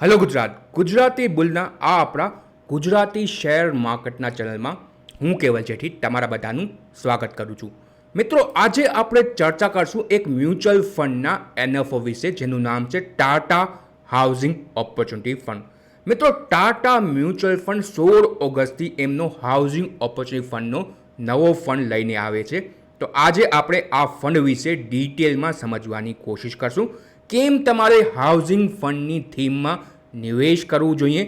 Hello Gujarat Gujarati બુલના આ આપણા Gujarati share માર્કેટના ચેનલમાં હું કેવલ જેઠી તમારા બધાનું સ્વાગત કરું છું. મિત્રો, આજે આપણે ચર્ચા કરશું એક મ્યુચ્યુઅલ ફંડના એનએફઓ વિશે, જેનું નામ છે ટાટા હાઉસિંગ ઓપોર્ચ્યુનિટી ફંડ. મિત્રો, ટાટા મ્યુચ્યુઅલ ફંડ 16 ઓગસ્ટથી એમનો હાઉસિંગ ઓપોર્ચ્યુનિટી ફંડનો નવો ફંડ લઈને આવે છે. તો આજે આપણે આ ફંડ વિશે ડિટેલમાં સમજવાની કોશિશ કરશું. કેમ તમારે હાઉસિંગ ફંડની થીમમાં નિવેશ કરવું જોઈએ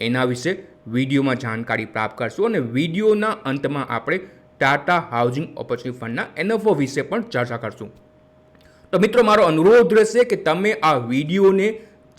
એના વિશે વિડીયોમાં જાણકારી પ્રાપ્ત કરશું, અને વિડીયોના અંતમાં આપણે ટાટા હાઉસિંગ ઓપોર્ચ્યુનિટી ફંડના એનએફઓ વિશે પણ ચર્ચા કરશું. તો મિત્રો, મારો અનુરોધ રહેશે કે તમે આ વિડીયોને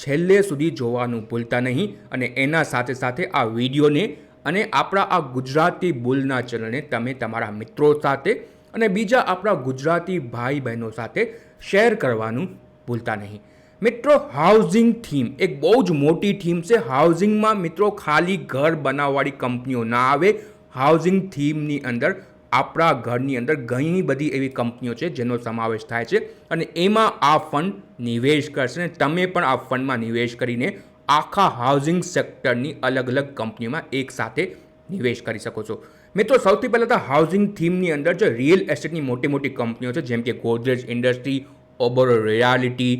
છેલ્લે સુધી જોવાનું ભૂલતા નહીં, અને એના સાથે સાથે આ વિડીયોને અને આપણા આ ગુજરાતી બુલના ચેનલને તમે તમારા મિત્રો સાથે અને બીજા આપણા ગુજરાતી ભાઈ બહેનો સાથે શેર કરવાનું ભૂલતા નહીં. મિત્રો, હાઉસિંગ થીમ એક બહુ જ મોટી થીમ છે. હાઉસિંગમાં મિત્રો ખાલી ઘર બનાવવાળી કંપનીઓ ના આવે. હાઉસિંગ થીમની અંદર આપણા ઘરની અંદર ઘણી બધી એવી કંપનીઓ છે જેનો સમાવેશ થાય છે, અને એમાં આ ફંડ નિવેશ કરશે, અને તમે પણ આ ફંડમાં નિવેશ કરીને આખા હાઉસિંગ સેક્ટરની અલગ અલગ કંપનીઓમાં એકસાથે નિવેશ કરી શકો છો. મિત્રો, સૌથી પહેલાં તો હાઉસિંગ થીમની અંદર જે રિયલ એસ્ટેટની મોટી મોટી કંપનીઓ છે, જેમ કે ગોદરેજ ઇન્ડસ્ટ્રી, ઓબરો રિયાલિટી,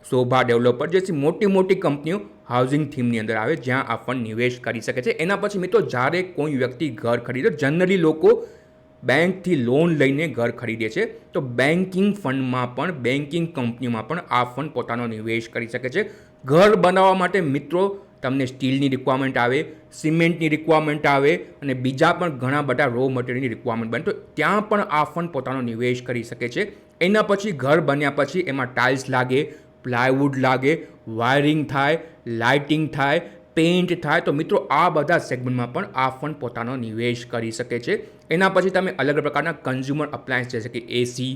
શોભા ડેવલપર જેવી મોટી મોટી કંપનીઓ હાઉસિંગ થીમની અંદર આવે, જ્યાં આ ફંડ નિવેશ કરી શકે છે. એના પછી મિત્રો, જ્યારે કોઈ વ્યક્તિ ઘર ખરીદે, જનરલી લોકો બેંકથી લોન લઈને ઘર ખરીદે છે, તો બેન્કિંગ ફંડમાં પણ, બેન્કિંગ કંપનીઓમાં પણ આ ફંડ પોતાનો નિવેશ કરી શકે છે. ઘર બનાવવા માટે મિત્રો તમને સ્ટીલની રિક્વાયરમેન્ટ આવે, સિમેન્ટની રિક્વાયરમેન્ટ આવે, અને બીજા પણ ઘણા બધા રો મટીરિયલની રિક્વાયરમેન્ટ બને, તો ત્યાં પણ આ ફંડ પોતાનો નિવેશ કરી શકે છે. એના પછી ઘર બન્યા પછી એમાં ટાઇલ્સ લાગે, પ્લાયવુડ લાગે, વાયરિંગ થાય, લાઇટિંગ થાય, પેઇન્ટ થાય, તો મિત્રો આ બધા સેગમેન્ટમાં પણ આ ફંડ પોતાનો નિવેશ કરી શકે છે. એના પછી તમે અલગ અલગ પ્રકારના કન્ઝ્યુમર અપ્લાયન્સ જૈસે કે એસી,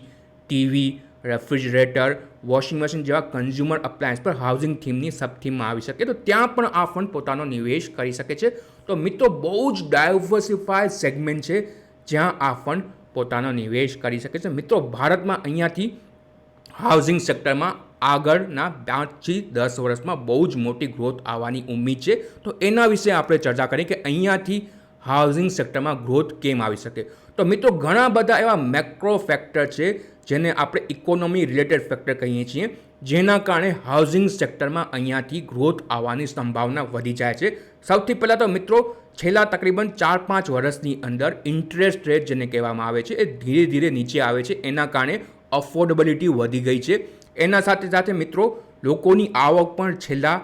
ટીવી, રેફ્રિજરેટર, વોશિંગ મશીન જેવા કન્ઝ્યુમર અપ્લાયન્સ પર હાઉસિંગ થીમની સબ થીમમાં આવી શકે, તો ત્યાં પણ આ ફંડ પોતાનો નિવેશ કરી શકે છે. તો મિત્રો, બહુ જ ડાયવર્સિફાઈડ સેગમેન્ટ છે જ્યાં આ ફંડ પોતાનો નિવેશ કરી શકે છે. મિત્રો, ભારતમાં અહીંયાથી હાઉસિંગ સેક્ટરમાં આગળના 5થી 10 વર્ષમાં બહુ જ મોટી ગ્રોથ આવવાની ઉમ્મીદ છે. તો એના વિશે આપણે ચર્ચા કરીએ કે અહીંયાથી હાઉસિંગ સેક્ટરમાં ગ્રોથ કેમ આવી શકે. તો મિત્રો, ઘણા બધા એવા મેક્રો ફેક્ટર છે જેને આપણે ઇકોનોમી રિલેટેડ ફેક્ટર કહીએ છીએ, જેના કારણે હાઉસિંગ સેક્ટરમાં અહીંયાથી ગ્રોથ આવવાની સંભાવના વધી જાય છે. સૌથી પહેલાં તો મિત્રો, છેલ્લા તકરીબન 4-5 વર્ષની અંદર ઇન્ટરેસ્ટ રેટ જેને કહેવામાં આવે છે એ ધીરે ધીરે નીચે આવે છે. એના કારણે અફોર્ડેબિલિટી વધી ગઈ છે. એના સાથે સાથે મિત્રો, લોકોની આવક પણ છેલ્લા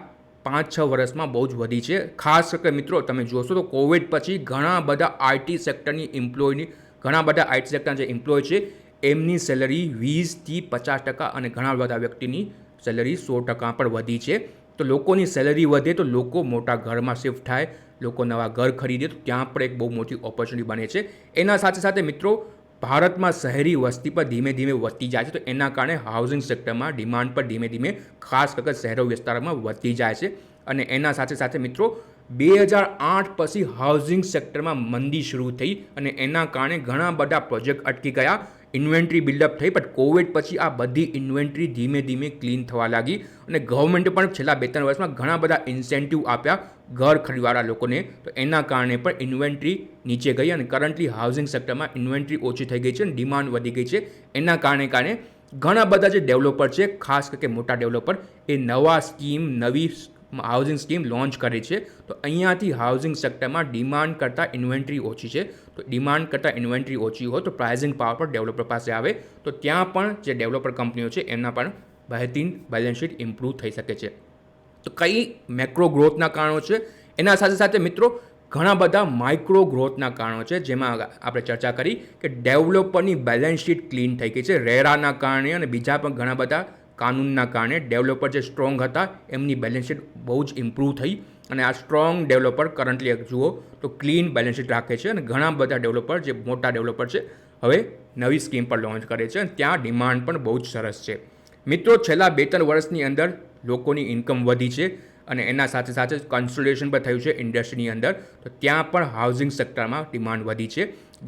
5-6 વર્ષમાં બહુ જ વધી છે. ખાસ કરીને મિત્રો તમે જોશો તો કોવિડ પછી ઘણા બધા આઈટી સેક્ટરની એમ્પ્લોયની, ઘણા બધા આઈટી સેક્ટરના જે એમ્પ્લોય છે એમની સેલરી 20થી 50%, અને ઘણા બધા વ્યક્તિની સેલરી 100% પણ વધી છે. તો લોકોની સેલરી વધે તો લોકો મોટા ઘરમાં શિફ્ટ થાય, લોકો નવા ઘર ખરીદે, તો ત્યાં પણ એક બહુ મોટી ઓપોર્ચ્યુનિટી બને છે. એના સાથે સાથે મિત્રો, ભારતમાં શહેરી વસ્તી પર ધીમે ધીમે વધતી જાય છે, તો એના કારણે હાઉસિંગ સેક્ટરમાં ડિમાન્ડ પર ધીમે ધીમે ખાસ કરીને શહેરો વિસ્તારોમાં વધતી જાય છે. અને એના સાથે સાથે મિત્રો, 2008 પછી હાઉસિંગ સેક્ટરમાં મંદી શરૂ થઈ, અને એના કારણે ઘણા બધા પ્રોજેક્ટ અટકી ગયા, ઇન્વેન્ટરી બિલ્ડઅપ થઈ. બટ કોવિડ પછી આ બધી ઇન્વેન્ટરી ધીમે ધીમે ક્લીન થવા લાગી, અને ગવર્મેન્ટે પણ છેલ્લા 2-3 વર્ષમાં ઘણા બધા ઇન્સેન્ટિવ આપ્યા ઘર ખરીદવાળા લોકોને, તો એના કારણે પણ ઇન્વેન્ટરી નીચે ગઈ, અને કરન્ટલી હાઉસિંગ સેક્ટરમાં ઇન્વેન્ટરી ઓછી થઈ ગઈ છે અને ડિમાન્ડ વધી ગઈ છે. એના કારણે ઘણા બધા જે ડેવલપર છે, ખાસ કરીને મોટા ડેવલપર, એ નવા સ્કીમ, નવી હાઉસિંગ સ્કીમ લોન્ચ કરી છે. તો અહીંયાથી હાઉસિંગ સેક્ટરમાં ડિમાન્ડ કરતાં ઇન્વેન્ટરી ઓછી છે, તો ડિમાન્ડ કરતાં ઇન્વેન્ટરી ઓછી હોય તો પ્રાઇઝિંગ પાવર પર ડેવલપર પાસે આવે, તો ત્યાં પણ જે ડેવલપર કંપનીઓ છે એમના પણ બહેતરીન બેલેન્સ શીટ ઇમ્પ્રૂવ થઈ શકે છે. તો કઈ મેક્રો ગ્રોથના કારણો છે, એના સાથે સાથે મિત્રો ઘણા બધા માઇક્રો ગ્રોથના કારણો છે, જેમાં આપણે ચર્ચા કરી કે ડેવલપરની બેલેન્સ શીટ ક્લીન થઈ ગઈ છે. રેરાના કારણે અને બીજા પણ ઘણા બધા કાનૂનના કારણે ડેવલપર જે સ્ટ્રોંગ હતા એમની બેલેન્સ શીટ બહુ જ ઇમ્પ્રૂવ થઈ, અને આ સ્ટ્રોંગ ડેવલપર કરન્ટલી જુઓ તો ક્લીન બેલેન્સ શીટ રાખે છે, અને ઘણા બધા ડેવલપર જે મોટા ડેવલપર છે હવે નવી સ્કીમ પર લોન્ચ કરે છે, અને ત્યાં ડિમાન્ડ પણ બહુ જ સરસ છે. મિત્રો, છેલ્લા 2-3 વર્ષની અંદર લોકોની ઇન્કમ વધી છે, અને એના સાથે સાથે કન્સોલિડેશન પણ થયું છે ઇન્ડસ્ટ્રીની અંદર, તો ત્યાં પણ હાઉસિંગ સેક્ટરમાં ડિમાન્ડ વધી છે.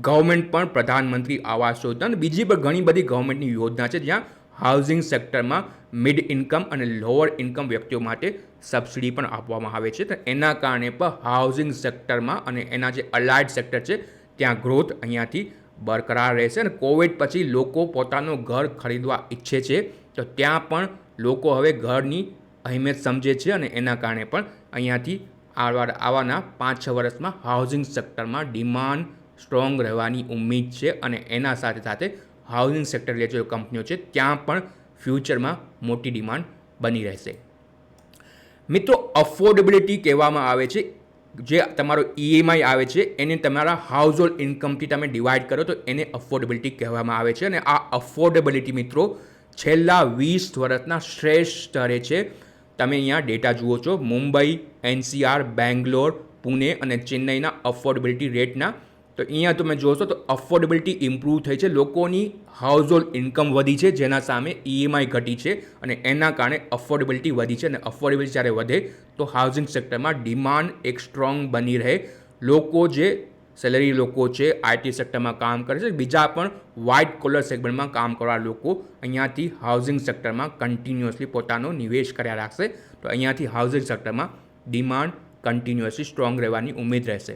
ગવર્મેન્ટ પણ પ્રધાનમંત્રી આવાસ યોજના અને બીજી પણ ઘણી બધી ગવર્મેન્ટની યોજના છે જ્યાં હાઉસિંગ સેક્ટરમાં મિડ ઇન્કમ અને લોઅર ઇન્કમ વ્યક્તિઓ માટે સબસિડી પણ આપવામાં આવે છે. તો એના કારણે પણ હાઉસિંગ સેક્ટરમાં અને એના જે અલાઇડ સેક્ટર છે ત્યાં ગ્રોથ અહીંયાથી બરકરાર રહેશે. અને કોવિડ પછી લોકો પોતાનું ઘર ખરીદવા ઈચ્છે છે, તો ત્યાં પણ લોકો હવે ઘરની અહેમિયત સમજે છે અને એના કારણે પણ અહીંયાથી આવવાના 5-6 વર્ષમાં હાઉસિંગ સેક્ટરમાં ડિમાન્ડ સ્ટ્રોંગ રહેવાની ઉમ્મીદ છે. અને એના સાથે સાથે હાઉસિંગ સેક્ટર રિલેટેડ કંપનીઓ છે ત્યાં પણ ફ્યુચરમાં મોટી ડિમાન્ડ બની રહેશે. મિત્રો, અફોર્ડેબિલિટી કહેવામાં આવે છે, જે તમારો EMI આવે છે એને તમારા હાઉસ હોલ્ડ ઇન્કમથી તમે ડિવાઈડ કરો તો એને અફોર્ડેબિલિટી કહેવામાં આવે છે. અને આ અફોર્ડેબિલિટી મિત્રો છેલ્લા 20 વર્ષના શ્રેષ્ઠ સ્તરે છે. તમે અહીંયા ડેટા જુઓ છો, મુંબઈ, NCR, બેંગ્લોર, પુણે અને ચેન્નઈના અફોર્ડેબિલિટી રેટના. તો અહીંયા તમે જોશો તો અફોર્ડેબિલિટી ઇમ્પ્રૂવ થઈ છે, લોકોની હાઉસ હોલ્ડ ઇન્કમ વધી છે, જેના સામે EMI ઘટી છે અને એના કારણે અફોર્ડેબિલિટી વધી છે. અને અફોર્ડેબિલિટી જ્યારે વધે તો હાઉસિંગ સેક્ટરમાં ડિમાન્ડ એક સ્ટ્રોંગ બની રહે. લોકો જે સેલરી લોકો છે, IT સેક્ટરમાં કામ કરે છે, બીજા પણ વ્હાઇટ કોલર સેગમેન્ટમાં કામ કરવા લોકો અહીંયાથી હાઉસિંગ સેક્ટરમાં કન્ટિન્યુઅસલી પોતાનો નિવેશ કર્યા રાખશે. તો અહીંયાથી હાઉસિંગ સેક્ટરમાં ડિમાન્ડ કન્ટિન્યુઅસલી સ્ટ્રોંગ રહેવાની ઉમેદ રહેશે.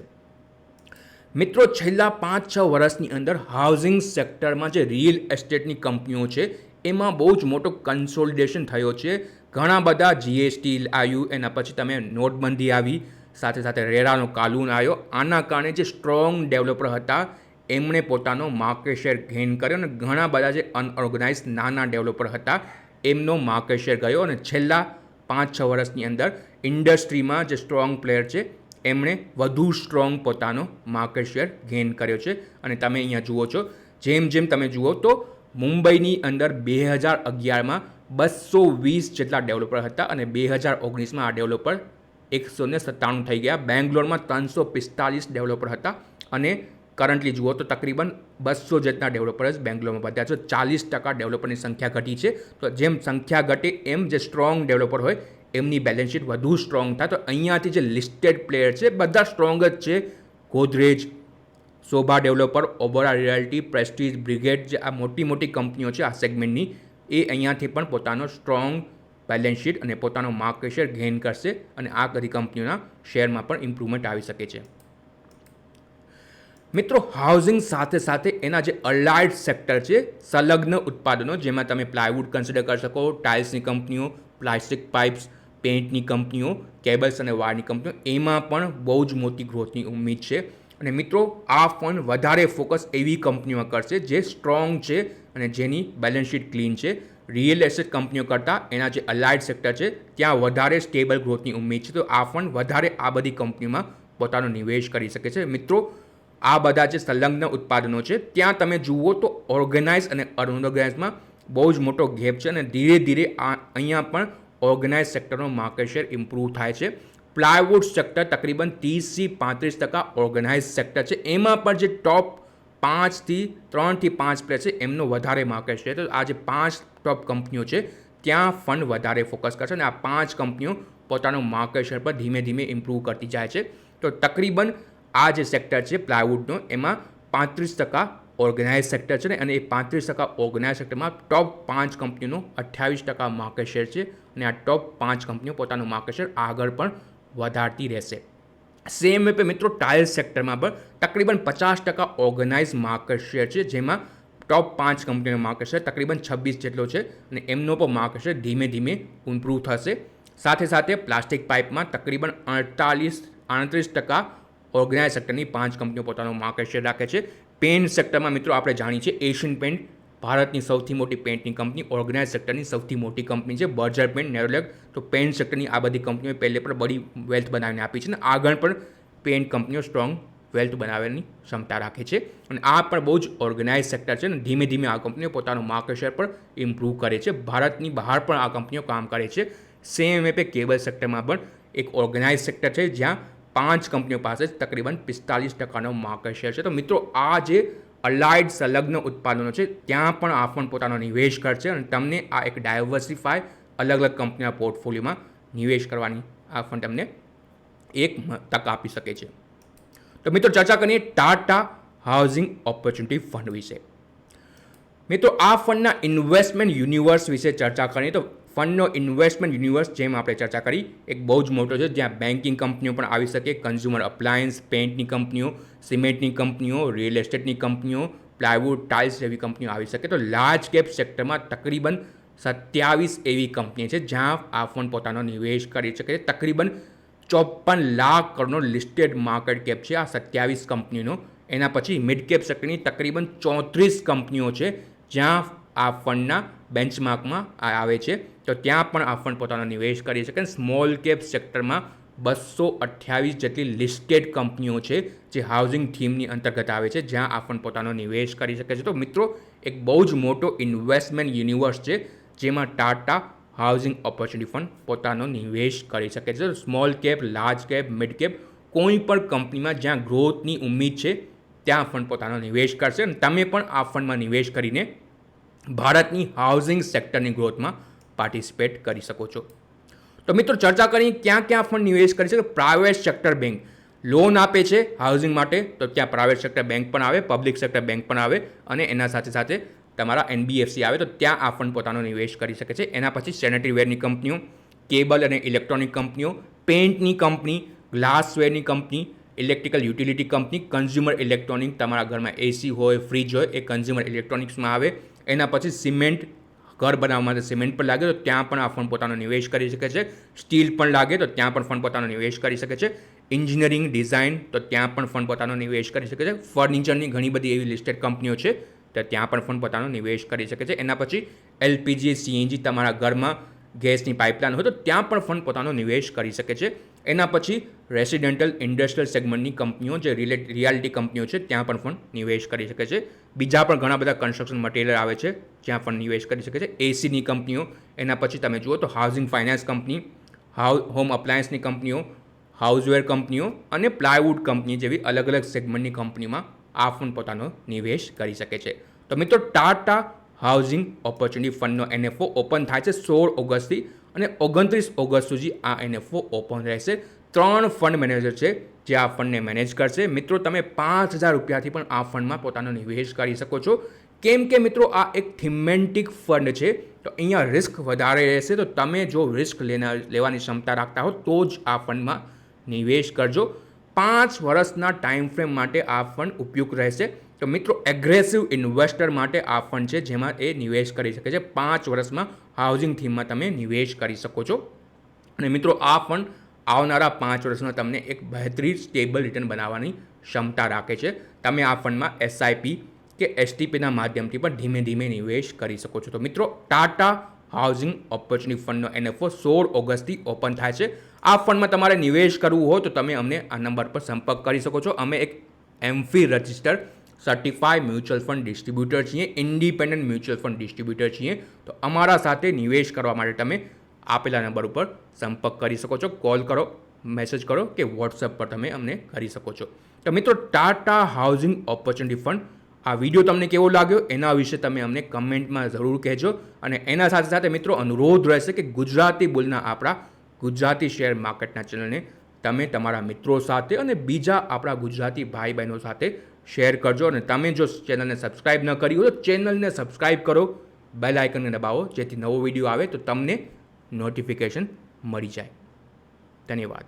મિત્રો, છેલ્લા 5-6 વર્ષની અંદર હાઉસિંગ સેક્ટરમાં જે રિયલ એસ્ટેટની કંપનીઓ છે એમાં બહુ જ મોટો કન્સોલિડેશન થયો છે. ઘણા બધા GST આવ્યું, એના પછી તમે નોટબંધી આવી, સાથે સાથે રેરાનો કાનૂન આવ્યો. આના કારણે જે સ્ટ્રોંગ ડેવલપર હતા એમણે પોતાનો માર્કેટ શેર ગેઇન કર્યો અને ઘણા બધા જે અનઓર્ગેનાઇઝ નાના ડેવલપર હતા એમનો માર્કેટ શેર ગયો. અને છેલ્લા 5-6 વર્ષની અંદર ઇન્ડસ્ટ્રીમાં જે સ્ટ્રોંગ પ્લેયર છે એમણે વધુ સ્ટ્રોંગ પોતાનો માર્કેટ શેર ગેઇન કર્યો છે. અને તમે અહીંયા જુઓ છો, જેમ જેમ તમે જુઓ તો મુંબઈની અંદર 2011માં 220 જેટલા ડેવલપર હતા અને 2019માં આ ડેવલપર 197 થઈ ગયા. બેંગ્લોરમાં 345 ડેવલપર હતા અને કરન્ટલી જુઓ તો તકરીબન 200 જેટલા ડેવલપર જ બેંગ્લોરમાં વધ્યા છે. 40% ડેવલપરની સંખ્યા ઘટી છે. તો જેમ સંખ્યા ઘટે એમ જે સ્ટ્રોંગ ડેવલપર હોય એમની બેલેન્સ શીટ વધુ સ્ટ્રોંગ થાય. તો અહીંયાથી જે લિસ્ટેડ પ્લેયર છે બધા સ્ટ્રોંગ જ છે. ગોદરેજ, શોભા ડેવલપર, ઓબરા રિયાલ્ટી, પ્રેસ્ટીજ, બ્રિગેડ, જે આ મોટી મોટી કંપનીઓ છે આ સેગમેન્ટની, એ અહીંયાથી પણ પોતાનો સ્ટ્રોંગ બેલેન્સ શીટ અને પોતાનો માર્કેટ શેર ગેઇન કરશે અને આ બધી કંપનીઓના શેરમાં પણ ઇમ્પ્રુવમેન્ટ આવી શકે છે. મિત્રો, હાઉસિંગ સાથે સાથે એના જે અલાઇડ સેક્ટર છે, સંલગ્ન ઉત્પાદનો, જેમાં તમે પ્લાયવુડ કન્સિડર કરી શકો, ટાઇલ્સની કંપનીઓ, પ્લાસ્ટિક પાઇપ્સ, પેઇન્ટની કંપનીઓ, કેબલ્સ અને વાયરની કંપનીઓ, એમાં પણ બહુ જ મોટી ગ્રોથની ઉમ્મીદ છે. અને મિત્રો, આ ફંડ વધારે ફોકસ એવી કંપનીઓમાં કરશે જે સ્ટ્રોંગ છે અને જેની બેલેન્સ શીટ ક્લીન છે. રિયલ એસ્ટેટ કંપનીઓ કરતાં એના જે અલાઇડ સેક્ટર છે ત્યાં વધારે સ્ટેબલ ગ્રોથની ઉમ્મીદ છે. તો આ ફંડ વધારે આ બધી કંપનીઓમાં પોતાનો નિવેશ કરી શકે છે. મિત્રો, આ બધા જે સંલગ્ન ઉત્પાદનો છે ત્યાં તમે જુઓ તો ઓર્ગેનાઇઝ અને અનઓર્ગેનાઇઝમાં બહુ જ મોટો ગેપ છે અને ધીરે ધીરે અહીંયા પણ ઓર્ગેનાઇઝ સેક્ટરનો માર્કેટ શેર ઇમ્પ્રૂવ થાય છે. પ્લાયવુડ સેક્ટર તકરીબન 30-35% ઓર્ગેનાઇઝ સેક્ટર છે. એમાં પણ જે ટોપ 3-5 પ્લેયર છે એમનો વધારે માર્કેટ શેર. તો આ જે 5 ટોપ કંપનીઓ છે ત્યાં ફંડ વધારે ફોકસ કરશે અને આ 5 કંપનીઓ પોતાનો માર્કેટ શેર પર ધીમે ધીમે ઇમ્પ્રૂવ કરતી જાય છે. તો તકરીબન આ જે સેક્ટર છે પ્લાયવુડનો, એમાં 35% ઓર્ગેનાઇઝ સેક્ટર છે અને એ 35% ઓર્ગેનાઇઝ સેક્ટરમાં ટોપ 5 કંપનીઓનો 28% માર્કેટ શેર છે અને આ ટોપ 5 કંપનીઓ પોતાનું માર્કેટ શેર આગળ પણ વધારતી રહેશે. સેમ વે મિત્રો, ટાઇલ્સ સેક્ટરમાં પણ તકરીબન 50% ઓર્ગેનાઇઝ માર્કેટ શેર છે, જેમાં ટોપ 5 કંપનીનો માર્કેટ શેર તકરીબન 26 જેટલો છે અને એમનો પણ માર્કેટ શેર ધીમે ધીમે ઇમ્પ્રૂવ થશે. સાથે સાથે પ્લાસ્ટિક પાઇપમાં તકરીબન 38% ઓર્ગેનાઇઝ સેક્ટરની 5 કંપનીઓ પોતાનો માર્કેટ શેર રાખે છે. પેન્ટ સેક્ટરમાં મિત્રો આપણે જાણીએ છીએ એશિયન પેન્ટ ભારતની સૌથી મોટી પેન્ટની કંપની, ઓર્ગેનાઇઝ સેક્ટરની સૌથી મોટી કંપની છે. બર્જર પેન્ટ, નેરોલેક, તો પેન્ટ સેક્ટરની આ બધી કંપનીઓ પહેલે પણ બધી વેલ્થ બનાવીને આપી છે અને આગળ પણ પેન્ટ કંપનીઓ સ્ટ્રોંગ વેલ્થ બનાવવાની ક્ષમતા રાખે છે અને આ પણ બહુ જ ઓર્ગેનાઇઝ સેક્ટર છે અને ધીમે ધીમે આ કંપનીઓ પોતાનો માર્કેટ શેર પણ ઇમ્પ્રૂવ કરે છે. ભારતની બહાર પણ આ કંપનીઓ કામ કરે છે. સેમ વે કેબલ સેક્ટરમાં પણ એક ઓર્ગેનાઇઝ સેક્ટર છે જ્યાં 5 કંપનીઓ પાસે તકરીબન 45%નો માર્કેટ શેર છે. તો મિત્રો, આ જે અલાઇડ સંલગ્ન ઉત્પાદનો છે ત્યાં પણ આ ફંડ પોતાનો નિવેશ કરશે અને તમને આ એક ડાયવર્સિફાય અલગ અલગ કંપનીના પોર્ટફોલિયોમાં નિવેશ કરવાની આ ફંડ તમને એક તક આપી શકે છે. તો મિત્રો, ચર્ચા કરીએ ટાટા હાઉસિંગ ઓપોર્ચ્યુનિટી ફંડ વિશે. મિત્રો, આ ફંડના ઇન્વેસ્ટમેન્ટ યુનિવર્સ વિશે ચર્ચા કરીએ તો ફંડનો ઇન્વેસ્ટમેન્ટ યુનિવર્સ જેમ આપણે ચર્ચા કરી એક બહુ જ મોટો છે, જ્યાં બેન્કિંગ કંપનીઓ પણ આવી શકે, કન્ઝ્યુમર અપ્લાયન્સ, પેઇન્ટની કંપનીઓ, સિમેન્ટની કંપનીઓ, રિયલ એસ્ટેટની કંપનીઓ, પ્લાયવુડ, ટાઇલ્સ જેવી કંપનીઓ આવી શકે. તો લાર્જ કેપ સેક્ટરમાં તકરીબન 27 એવી કંપની છે જ્યાં આ ફંડ પોતાનો નિવેશ કરી શકે છે. તકરીબન 54 લાખ કરોડનો લિસ્ટેડ માર્કેટ કેપ છે આ 27 કંપનીનો. એના પછી મિડ કેપ સેક્ટરની તકરીબન 34 કંપનીઓ છે જ્યાં આ ફંડના બેન્ચમાર્કમાં આવે છે, તો ત્યાં પણ આ ફંડ પોતાનો નિવેશ કરી શકે. સ્મોલ કેપ સેક્ટરમાં 228 જેટલી લિસ્ટેડ કંપનીઓ છે જે હાઉસિંગ થીમની અંતર્ગત આવે છે, જ્યાં આ ફંડ પોતાનો નિવેશ કરી શકે છે. તો મિત્રો એક બહુ જ મોટો ઇન્વેસ્ટમેન્ટ યુનિવર્સ છે જેમાં ટાટા હાઉસિંગ ઓપોર્ચ્યુનિટી ફંડ પોતાનો નિવેશ કરી શકે છે. Small cap, large cap, mid cap કોઈ પણ કંપનીમાં જ્યાં ગ્રોથની ઉમ્મીદ છે ત્યાં ફંડ પોતાનો નિવેશ કરશે અને તમે પણ આ ફંડમાં નિવેશ કરીને ભારતની હાઉસિંગ સેક્ટરની ગ્રોથમાં પાર્ટિસિપેટ કરી શકો છો. તો મિત્રો ચર્ચા કરી ક્યાં ક્યાં ફંડ નિવેશ કરી શકે. પ્રાઇવેટ સેક્ટર બેંક લોન આપે છે હાઉસિંગ માટે, તો ત્યાં પ્રાઇવેટ સેક્ટર બેંક પણ આવે, પબ્લિક સેક્ટર બેંક પણ આવે અને એના સાથે સાથે તમારા NBFC આવે, તો ત્યાં આ ફંડ પોતાનો નિવેશ કરી શકે છે. એના પછી સેનેટરી વેરની કંપનીઓ, કેબલ અને ઇલેક્ટ્રોનિક કંપનીઓ, પેઇન્ટની કંપની, ગ્લાસવેરની company, electrical utility company, consumer electronic, તમારા ઘરમાં AC હોય, ફ્રીજ હોય, એ કન્ઝ્યુમર ઇલેક્ટ્રોનિક્સમાં આવે. એના પછી સિમેન્ટ, ઘર બનાવવા માટે સિમેન્ટ પણ લાગે તો ત્યાં પણ આ ફંડ પોતાનો નિવેશ કરી શકે છે. સ્ટીલ પણ લાગે તો ત્યાં પણ ફંડ પોતાનો નિવેશ કરી શકે છે. એન્જિનિયરિંગ ડિઝાઇન તો ત્યાં પણ ફંડ પોતાનો નિવેશ કરી શકે છે. ફર્નિચરની ઘણી બધી એવી લિસ્ટેડ કંપનીઓ છે તો ત્યાં પણ ફંડ પોતાનો નિવેશ કરી શકે છે. એના પછી LPG, CNG, તમારા ઘરમાં ગેસની પાઇપલાઇન હોય તો ત્યાં પણ ફંડ પોતાનો નિવેશ કરી શકે છે. એના પછી રેસિડેન્ટલ ઇન્ડસ્ટ્રીયલ સેગમેન્ટની કંપનીઓ જે રિયાલિટી કંપનીઓ છે ત્યાં પણ ફંડ નિવેશ કરી શકે છે. બીજા પણ ઘણા બધા કન્સ્ટ્રક્શન મટીરિયલ આવે છે જ્યાં ફંડ નિવેશ કરી શકે છે. ACની કંપનીઓ, એના પછી તમે જુઓ તો હાઉસિંગ ફાઇનાન્સ કંપની, હોમ અપ્લાયન્સની કંપનીઓ, હાઉસવેર કંપનીઓ અને પ્લાયવુડ કંપની જેવી અલગ અલગ સેગમેન્ટની કંપનીમાં આ ફંડ પોતાનો નિવેશ કરી શકે છે. તો મિત્રો ટાટા હાઉસિંગ ઓપોર્ચ્યુનિટી ફંડનો NFO ઓપન થાય છે 16 ઓગસ્ટથી અને 29 ઓગસ્ટ સુધી આ NFO ઓપન રહેશે. 3 ફંડ મેનેજર છે જે આ ફંડને મેનેજ કરશે. મિત્રો તમે 5,000 રૂપિયાથી પણ આ ફંડમાં પોતાનો નિવેશ કરી શકો છો. કેમ કે મિત્રો આ એક થીમેટિક ફંડ છે તો અહીંયા રિસ્ક વધારે રહેશે, તો તમે જો રિસ્ક લેવાની ક્ષમતા રાખતા હો તો જ આ ફંડમાં નિવેશ કરજો. 5 વર્ષના ટાઈમ ફ્રેમ માટે આ ફંડ ઉપયુક્ત રહેશે. તો મિત્રો એગ્રેસિવ ઇન્વેસ્ટર માટે આ ફંડ છે જેમાં એ નિવેશ કરી શકે છે. 5 વર્ષમાં હાઉસિંગ થીમમાં તમે નિવેશ કરી શકો છો અને મિત્રો આ ફંડ આવનારા 5 વર્ષમાં તમને એક બહેતરીન સ્ટેબલ રિટર્ન બનાવવાની ક્ષમતા રાખે છે. તમે આ ફંડમાં SIP કે STPના માધ્યમથી પણ ધીમે ધીમે નિવેશ કરી શકો છો. તો મિત્રો ટાટા હાઉસિંગ ઓપોર્ચ્યુનિટી ફંડનો NFO 16 ઓગસ્ટથી ઓપન થાય છે. આ ફંડમાં તમારે નિવેશ કરવું હોય તો તમે અમને આ નંબર પર સંપર્ક કરી શકો છો. અમે એક MFI register certified mutual fund distributor છીએ, ઇન્ડિપેન્ડન્ટ મ્યુચ્યુઅલ ફંડ ડિસ્ટ્રીબ્યુટર છીએ. તો અમારા સાથે નિવેશ કરવા માટે તમે આપેલા નંબર ઉપર સંપર્ક કરી શકો છો. કોલ કરો, મેસેજ કરો કે વોટ્સએપ પર તમે અમને કરી શકો છો. તો મિત્રો ટાટા હાઉસિંગ ઓપોર્ચ્યુનિટી ફંડ આ વિડીયો તમને કેવો લાગ્યો એના વિશે તમે અમને કમેન્ટમાં જરૂર કહેજો. અને એના સાથે સાથે મિત્રો અનુરોધ રહેશે કે ગુજરાતી બુલના આપણા ગુજરાતી શેર માર્કેટના ચેનલને તમે તમારા મિત્રો સાથે અને બીજા આપણા ગુજરાતી ભાઈ બહેનો સાથે શેર કરજો. અને તમે જો ચેનલને સબસ્ક્રાઈબ ન કરી હોય તો ચેનલને સબસ્ક્રાઈબ કરો, બેલ આઇકનને દબાવો જેથી નવો વિડીયો આવે તો તમને નોટિફિકેશન મળી જાય. ધન્યવાદ.